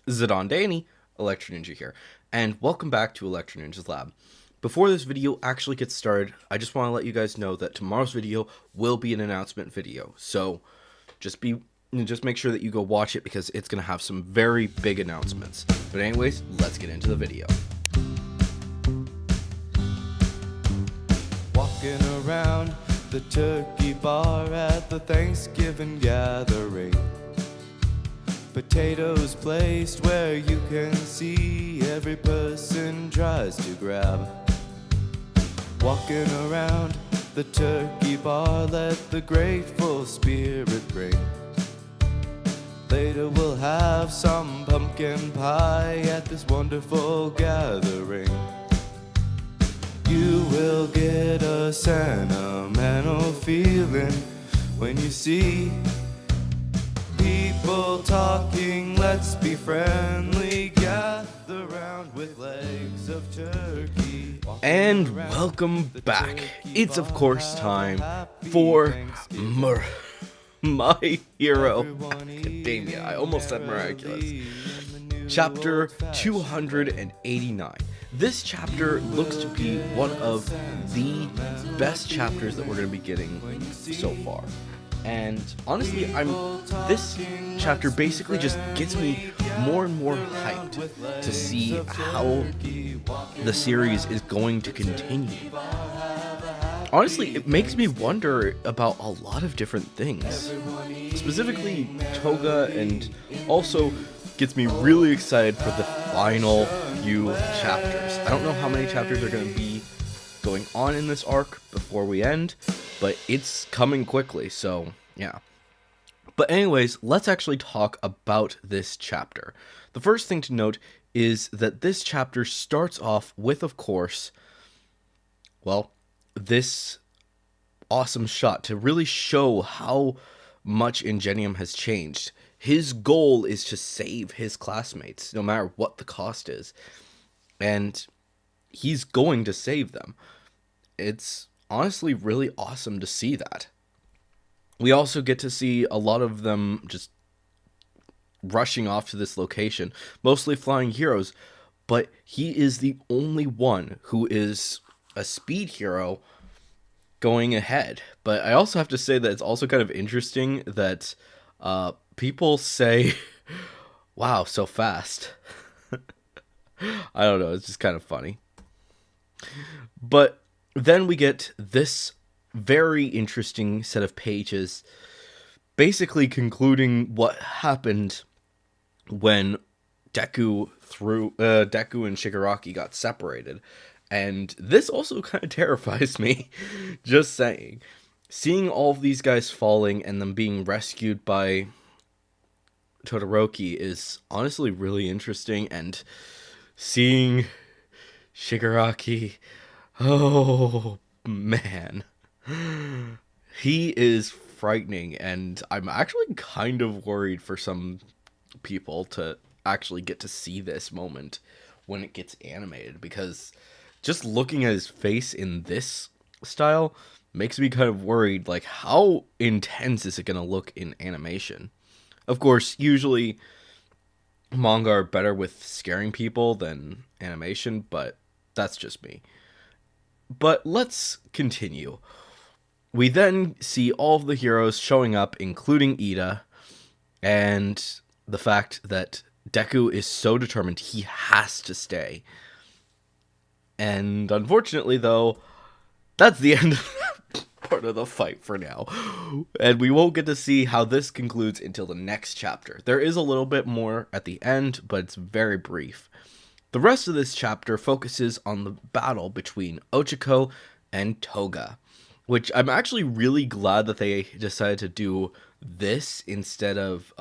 Zidane Danny, Electro Ninja here, and welcome back to Electro Ninja's Lab. Before this video actually gets started, I just want to let you guys know that tomorrow's video will be an announcement video, so just make sure that you go watch it because it's going to have some very big announcements. But anyways, let's get into the video. Walking around the turkey bar at the Thanksgiving gathering. Potatoes placed where you can see every person tries to grab. Walking around the turkey bar, let the grateful spirit ring. Later we'll have some pumpkin pie at this wonderful gathering. You will get a sentimental feeling when you see people talking. Let's be friendly, gather round with legs of turkey. And welcome back. It's of course time for My Hero Academia. I almost said Miraculous. Chapter 289. This chapter looks to be one of the best chapters that we're going to be getting so far. And honestly, this chapter basically just gets me more and more hyped to see how the series is going to continue. Honestly, it makes me wonder about a lot of different things. Specifically, Toga, and also gets me really excited for the final few chapters. I don't know how many chapters are going to be going on in this arc before we end, but it's coming quickly, so yeah. But anyways, let's actually talk about this chapter. The first thing to note is that this chapter starts off with, of course, well, this awesome shot to really show how much Ingenium has changed. His goal is to save his classmates, no matter what the cost is. And he's going to save them. It's honestly really awesome to see that. We also get to see a lot of them just rushing off to this location, mostly flying heroes, but he is the only one who is a speed hero going ahead. But I also have to say that it's also kind of interesting that people say, wow, so fast. I don't know, it's just kind of funny. But then we get this very interesting set of pages basically concluding what happened when Deku and Shigaraki got separated. And this also kind of terrifies me, just saying. Seeing all of these guys falling and them being rescued by Todoroki is honestly really interesting, and seeing Shigaraki, oh man, he is frightening, and I'm actually kind of worried for some people to actually get to see this moment when it gets animated, because just looking at his face in this style makes me kind of worried, like, how intense is it going to look in animation? Of course, usually manga are better with scaring people than animation, but that's just me. But let's continue. We then see all of the heroes showing up, including Ida, and the fact that Deku is so determined he has to stay. And unfortunately, though, that's the end of that part of the fight for now. And we won't get to see how this concludes until the next chapter. There is a little bit more at the end, but it's very brief. The rest of this chapter focuses on the battle between Ochako and Toga, which I'm actually really glad that they decided to do this instead of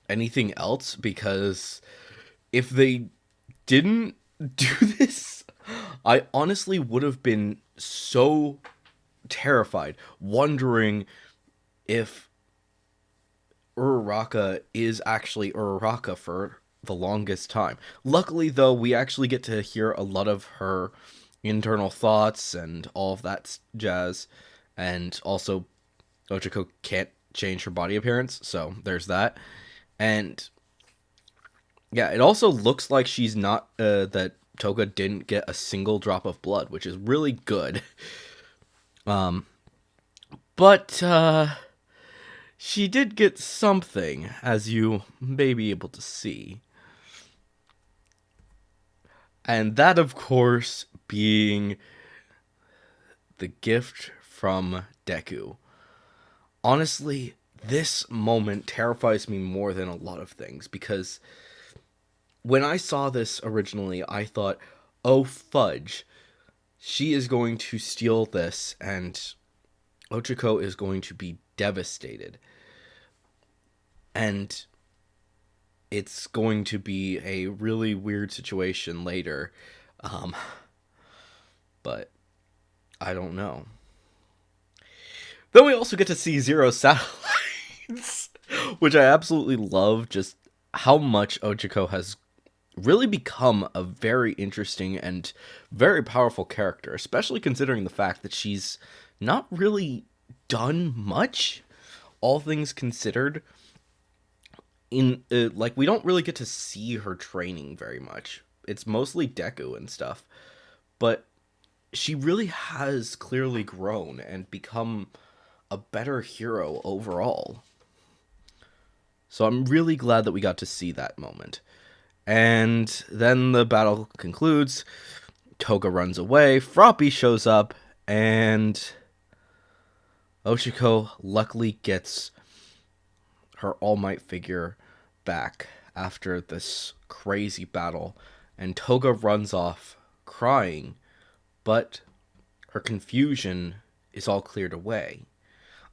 anything else, because if they didn't do this, I honestly would have been so terrified, wondering if Uraraka is actually Uraraka for the longest time. Luckily, though, we actually get to hear a lot of her internal thoughts and all of that jazz, and also Ochako can't change her body appearance, so there's that. And yeah, it also looks like she's not, that Toga didn't get a single drop of blood, which is really good. But she did get something, as you may be able to see. And that, of course, being the gift from Deku. Honestly, this moment terrifies me more than a lot of things, because when I saw this originally, I thought, oh fudge, she is going to steal this, and Ochako is going to be devastated. And it's going to be a really weird situation later. But I don't know. Then we also get to see Zero satellites, which I absolutely love, just how much Ochako has really become a very interesting and very powerful character, especially considering the fact that she's not really done much, all things considered. In like, we don't really get to see her training very much. It's mostly Deku and stuff, but she really has clearly grown and become a better hero overall. So I'm really glad that we got to see that moment. And then the battle concludes. Toga runs away. Froppy shows up, and Ochako luckily gets her All Might figure back after this crazy battle, and Toga runs off crying, but her confusion is all cleared away.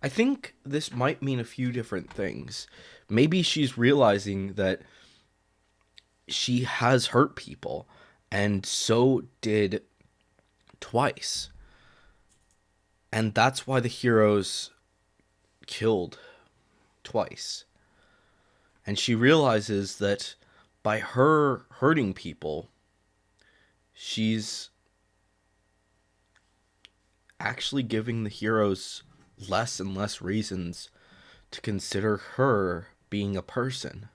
I think this might mean a few different things. Maybe she's realizing that she has hurt people, and so did Twice. And that's why the heroes killed Twice. And she realizes that by her hurting people, she's actually giving the heroes less and less reasons to consider her being a person.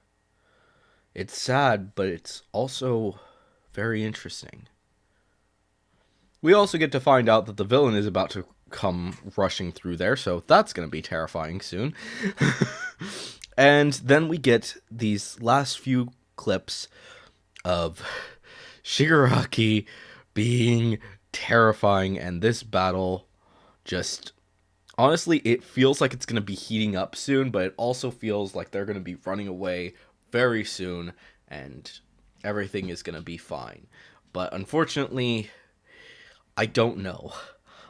It's sad, but it's also very interesting. We also get to find out that the villain is about to come rushing through there, so that's going to be terrifying soon. And then we get these last few clips of Shigaraki being terrifying, and this battle just... honestly, it feels like it's going to be heating up soon, but it also feels like they're going to be running away very soon, and everything is going to be fine. But unfortunately, I don't know.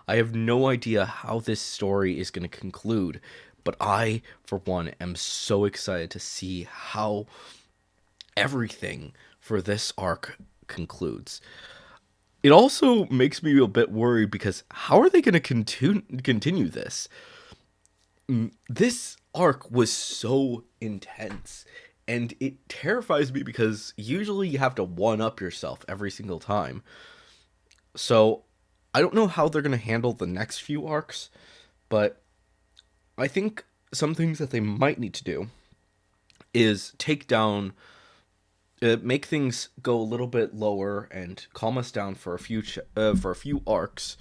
I have no idea how this story is going to conclude, but I, for one, am so excited to see how everything for this arc concludes. It also makes me a bit worried, because how are they going to continue this? This arc was so intense, and it terrifies me because usually you have to one-up yourself every single time. So I don't know how they're going to handle the next few arcs, but I think some things that they might need to do is take down... make things go a little bit lower and calm us down for a few arcs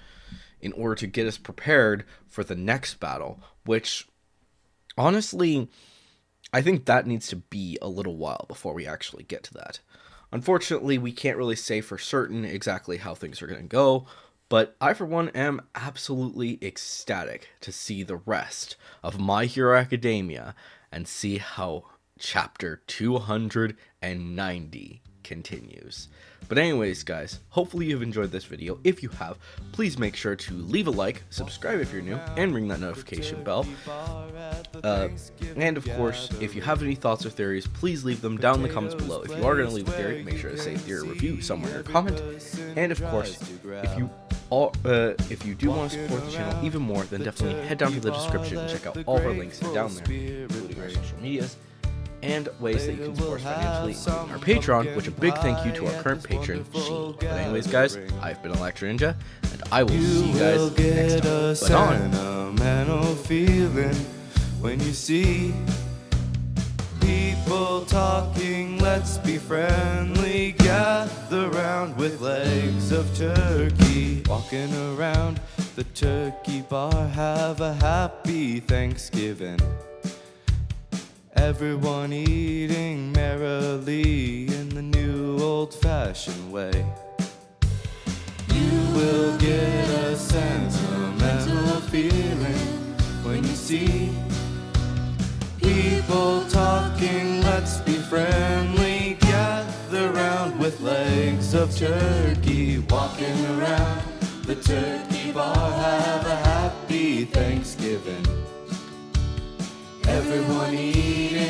in order to get us prepared for the next battle, which honestly, I think that needs to be a little while before we actually get to that. Unfortunately, we can't really say for certain exactly how things are going to go, but I, for one, am absolutely ecstatic to see the rest of My Hero Academia and see how Chapter 290 continues. But anyways, guys, hopefully you've enjoyed this video. If you have, please make sure to leave a like, subscribe if you're new, and ring that notification bell. And of course, if you have any thoughts or theories, please leave them down in the comments below. If you are going to leave a theory, make sure to say theory review somewhere in your comment. And of course, if you do want to support the channel even more, then definitely head down to the description and check out all of our links down there, including our social medias and ways that you can support us financially, including our Patreon, which a big thank you to our current patron, Sheen. But anyways, guys, I've been Electro Ninja, and I will see you guys next time. But sentimental feeling when you see people friendly, gather round with legs of turkey. Walking around the turkey bar, have a happy Thanksgiving. Everyone eating merrily in the new old-fashioned way. You will get a sentimental feeling when you see people talking. Let's be friendly, gather round with legs of turkey. Walking around the turkey bar, have a happy Thanksgiving. Everyone eating